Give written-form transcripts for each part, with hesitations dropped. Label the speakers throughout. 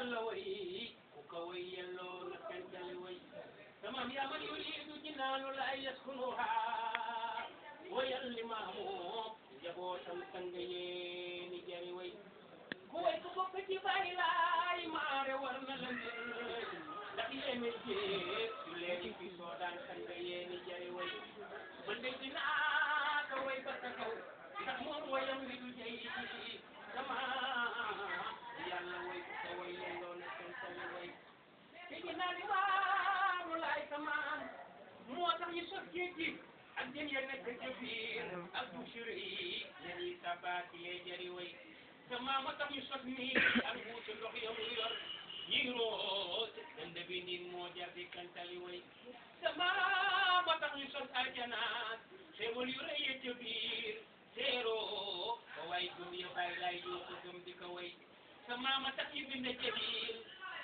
Speaker 1: yàlla way ku ko way yelloo na kentali way tamam yaa man yuriidu jinaanu la yaskunuha wayal limaamu jabootam sang yeeni jari way ku way ku bokk ci bàyyi laay maare war na la mbir ndax yéeme jéeg yu leeni fi soo daan sang yeeni jari way man de dinaa ko way ba sa kaw ndax moom wayam wi du jay sama yàlla way ku ko way yelloo na kentali way te dinaa di waaru laay samaam moo tax ñu sos géej gi ak jën ya nekk ca biir ak boucherie yi ñenn sabaati lee jari way sama moo tax ñu sos nii ak wuute ndox ya mu yor ñuy root dënd bi niin moo jar di kentali way sama moo tax ñu sos aljanaat xéewal yu rëy ya ca biir seeroo ba way gëm ya bàyyi laay yoo ko gëm di ko way sama moo tax ñu bind ca biir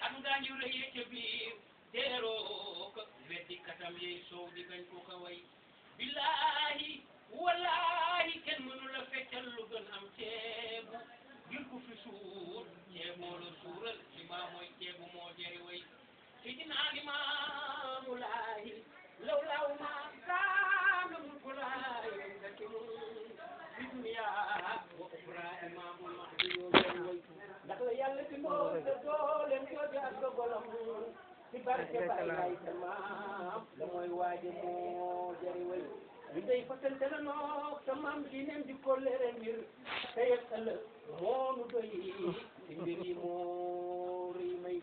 Speaker 1: ak ngaañ yu rëy ya ca biir seeroo ko weddi katam yey soow di gañ ko ko way billahi wallahi kenn mënu la feccal lu gën am ceebu ngir ku fi suur ceeb moo la suural limaam mooy ceebu moo jeri way sidina limaamu laahi law law ma kaana mulku laahi lakin fi dunya wa ukhra imaamul mahdi yoo jeri way ndax la yàlla di moo te dooleem jooju ak dogalam ci barke Baay Laay tamaam la mooy waaje moo jari way ñu day fasante la noog tamaam diineem di kolleere mbir tey ak ëllëg moo nu doy ci mbir yi moo rëy may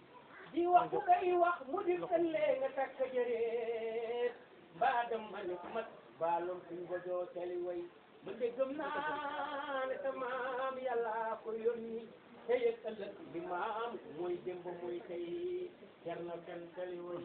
Speaker 1: di wax ku day wax mu di ëllee nga takk jëreet mbaa dem ma ne mat baaloon suñ bojoo teli way man de gëm naa ne tamaam yàlla ko yónni tey ak ëllëg limaam mooy démb mooy tey jar na kenn teli way